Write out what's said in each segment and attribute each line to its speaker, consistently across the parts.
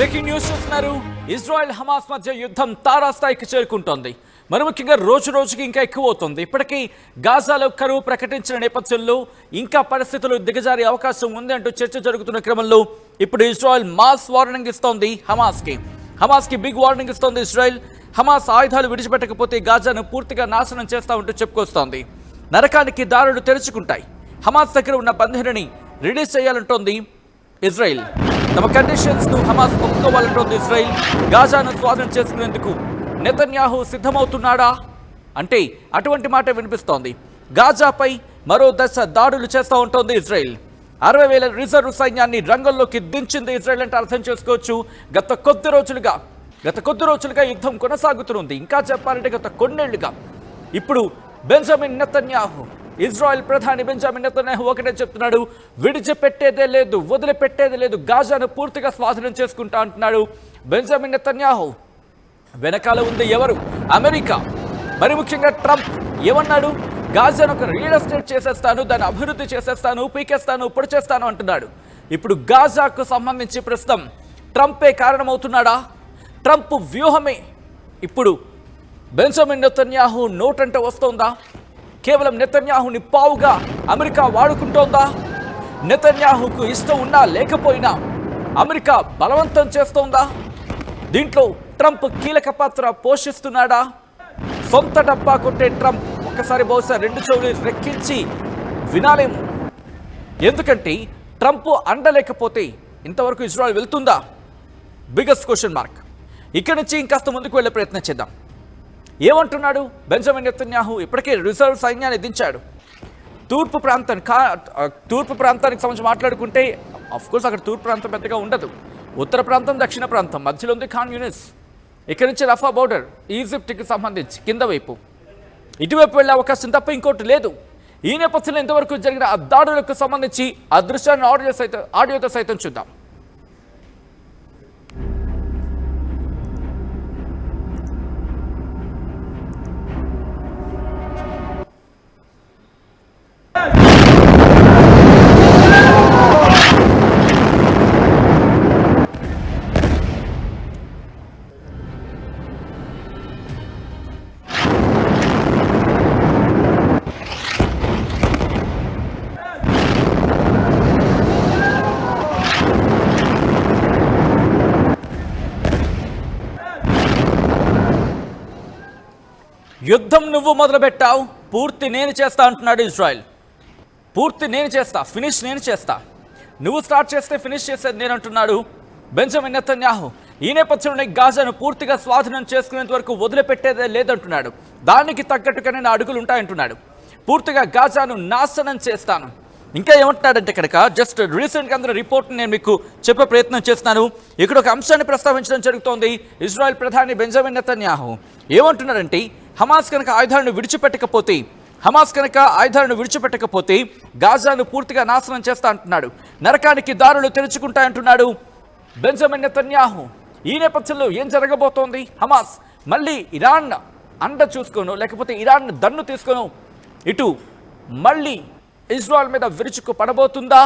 Speaker 1: Breaking news చూస్తున్నారు. Israel Hamas మధ్య యుద్ధం తారాస్థాయికి చేరుకుంటోంది. మరి ముఖ్యంగా రోజు రోజుకి ఇంకా ఎక్కువ అవుతుంది. ఇప్పటికీ గాజాలో కరువు ప్రకటించిన నేపథ్యంలో ఇంకా పరిస్థితులు దిగజారే అవకాశం ఉంది అంటూ చర్చ జరుగుతున్న క్రమంలో ఇప్పుడు ఇజ్రాయెల్ మాస్ వార్నింగ్ ఇస్తోంది హమాస్కి బిగ్ వార్నింగ్ ఇస్తోంది ఇజ్రాయెల్. హమాస్ ఆయుధాలు విడిచిపెట్టకపోతే గాజాను పూర్తిగా నాశనం చేస్తా ఉంటూ చెప్పుకొస్తోంది. నరకానికి దారులు తెరుచుకుంటాయి. హమాస్ దగ్గర ఉన్న బందీలని రిలీజ్ చేయాలంటోంది ఇజ్రాయెల్. తమ కండిషన్స్ ను హమాస్ ఒప్పుకోవాలంటోంది ఇజ్రాయెల్. గాజాను స్వాధీనం చేసుకునేందుకు నెతన్యాహు సిద్ధమవుతున్నాడా అంటే అటువంటి మాట వినిపిస్తోంది. గాజాపై మరో దశ దాడులు చేస్తూ ఉంటోంది ఇజ్రాయెల్. 60,000 రిజర్వ్ సైన్యాన్ని రంగంలోకి దించింది ఇజ్రాయెల్ అంటే అర్థం చేసుకోవచ్చు. గత కొద్ది రోజులుగా యుద్ధం కొనసాగుతుంది. ఇంకా చెప్పాలంటే గత కొన్నేళ్లుగా. ఇప్పుడు బెంజమిన్ నెతన్యాహు, ఇజ్రాయెల్ ప్రధాని బెంజమిన్ నెతన్యాహు ఒకటే చెప్తున్నాడు, విడిచిపెట్టేదే లేదు, వదిలిపెట్టేదే లేదు, గాజాను పూర్తిగా స్వాధీనం చేసుకుంటా అంటున్నాడు బెంజమిన్ నెతన్యాహు. వెనకాల ఉంది ఎవరు? అమెరికా. మరి ముఖ్యంగా ట్రంప్ ఏమన్నాడు? గాజాను ఒక రియల్ ఎస్టేట్ చేసేస్తాను, దాన్ని అభివృద్ధి చేసేస్తాను, పీకేస్తాను, పొడి చేస్తాను అంటున్నాడు. ఇప్పుడు గాజాకు సంబంధించి ప్రస్తుతం ట్రంపే కారణమవుతున్నాడా? ట్రంప్ వ్యూహమే ఇప్పుడు బెంజమిన్ నెతన్యాహు నోటంటే వస్తోందా? కేవలం నెతన్యాహుని పావుగా అమెరికా వాడుకుంటోందా? నెతన్యాహుకు ఇష్టం ఉన్నా లేకపోయినా అమెరికా బలవంతం చేస్తోందా? దీంట్లో ట్రంప్ కీలక పాత్ర పోషిస్తున్నాడా? సొంత డబ్బా కొట్టే ట్రంప్ ఒక్కసారి బహుశా 2 చెవులు రెక్కించి వినాలేము. ఎందుకంటే ట్రంప్ అండలేకపోతే ఇంతవరకు ఇజ్రాయెల్ వెళ్తుందా? Biggest question mark. ఇక్కడి నుంచి ఇంకాస్త ముందుకు వెళ్ళే ప్రయత్నం చేద్దాం. ఏమంటున్నాడు బెంజమిన్ నెతన్యాహు? ఇప్పటికే రిజర్వ్ సైన్యాన్ని దించాడు. తూర్పు ప్రాంతానికి సంబంధించి మాట్లాడుకుంటే అఫ్కోర్స్ అక్కడ తూర్పు ప్రాంతం పెద్దగా ఉండదు. ఉత్తర ప్రాంతం, దక్షిణ ప్రాంతం, మధ్యలో ఉంది ఖాన్ యూనిస్. ఇక్కడి నుంచి రఫా బోర్డర్ ఈజిప్ట్కి సంబంధించి కింద వైపు, ఇటువైపు వెళ్ళే అవకాశం తప్ప ఇంకోటి లేదు. ఈ నేపథ్యంలో ఇంతవరకు జరిగిన ఆ దాడులకు సంబంధించి ఆ దృశ్యాన్ని ఆడియోతో సైతం చూద్దాం. యుద్ధం నువ్వు మొదలుపెట్టావు, పూర్తి నేను చేస్తా అంటున్నాడు ఇజ్రాయెల్. పూర్తి నేను చేస్తా, ఫినిష్ నేను చేస్తా, నువ్వు స్టార్ట్ చేస్తే ఫినిష్ చేసేది నేను అంటున్నాడు బెంజమిన్ నెతన్యాహు. ఈ నేపథ్యంలో గాజాను పూర్తిగా స్వాధీనం చేసుకునేంత వరకు వదిలిపెట్టేదే లేదంటున్నాడు. దానికి తగ్గట్టుగానే నా అడుగులు ఉంటాయంటున్నాడు. పూర్తిగా గాజాను నాశనం చేస్తాను. ఇంకా ఏమంటున్నాడంటే కనుక జస్ట్ రీసెంట్గా అందరూ రిపోర్ట్ని నేను మీకు చెప్పే ప్రయత్నం చేస్తున్నాను. ఇక్కడ ఒక అంశాన్ని ప్రస్తావించడం జరుగుతోంది. ఇజ్రాయెల్ ప్రధాని బెంజమిన్ నెతన్యాహు ఏమంటున్నారంటే హమాస్ కనుక ఆయుధాలను విడిచిపెట్టకపోతే గాజాను పూర్తిగా నాశనం చేస్తా అంటున్నాడు. నరకానికి దారులు తెరుచుకుంటాయంటున్నాడు బెంజమిన్ నెతన్యాహు. ఈ నేపథ్యంలో ఏం జరగబోతోంది? హమాస్ మళ్ళీ ఇరాన్ అండ చూసుకోను, లేకపోతే ఇరాన్ దన్ను తీసుకోను, ఇటు మళ్ళీ ఇజ్రాయెల్ మీద విరుచుకు పడబోతుందా?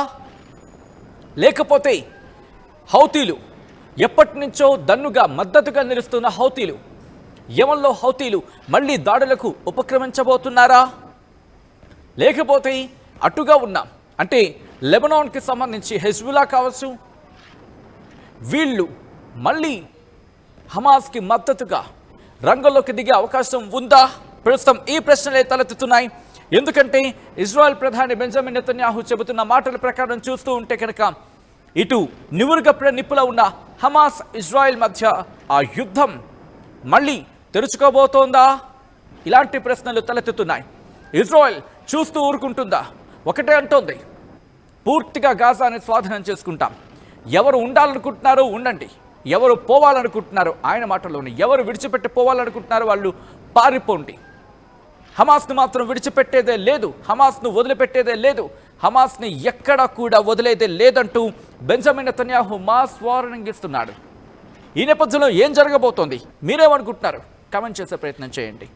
Speaker 1: లేకపోతే హౌతీలు, ఎప్పటి నుంచో దన్నుగా మద్దతుగా నిలుస్తున్న హౌతీలు, యెమెన్లో హౌతీలు మళ్ళీ దాడులకు ఉపక్రమించబోతున్నారా? లేకపోతే అటుగా ఉన్న అంటే లెబనాన్కి సంబంధించి హెజ్బుల్లా కావచ్చు, వీళ్ళు మళ్ళీ హమాస్కి మద్దతుగా రంగంలోకి దిగే అవకాశం ఉందా? ప్రస్తుతం ఈ ప్రశ్నలే తలెత్తుతున్నాయి. ఎందుకంటే ఇజ్రాయెల్ ప్రధాని బెంజమిన్ నెతన్యాహు చెబుతున్న మాటల ప్రకారం చూస్తూ ఉంటే కనుక ఇటు నివురుగప్పుడ నిప్పులో ఉన్న హమాస్ ఇజ్రాయెల్ మధ్య ఆ యుద్ధం మళ్ళీ తెరుచుకోబోతోందా? ఇలాంటి ప్రశ్నలు తలెత్తుతున్నాయి. ఇజ్రాయెల్ చూస్తూ ఊరుకుంటుందా? ఒకటే అంటోంది, పూర్తిగా గాజాని స్వాధీనం చేసుకుంటాం. ఎవరు ఉండాలనుకుంటున్నారో ఉండండి, ఎవరు పోవాలనుకుంటున్నారో ఆయన మాటల్లోనే, ఎవరు విడిచిపెట్టి పోవాలనుకుంటున్నారో వాళ్ళు పారిపోండి. హమాస్ను మాత్రం విడిచిపెట్టేదే లేదు, హమాస్ను వదిలిపెట్టేదే లేదు, హమాస్ని ఎక్కడా కూడా వదిలేదే లేదంటూ బెంజమిన్ నెతన్యాహు మాస్ వార్నింగ్ ఇస్తున్నాడు. ఈ నేపథ్యంలో ఏం జరగబోతోంది? మీరేమనుకుంటున్నారు? కామెంట్ చేసే ప్రయత్నం చేయండి.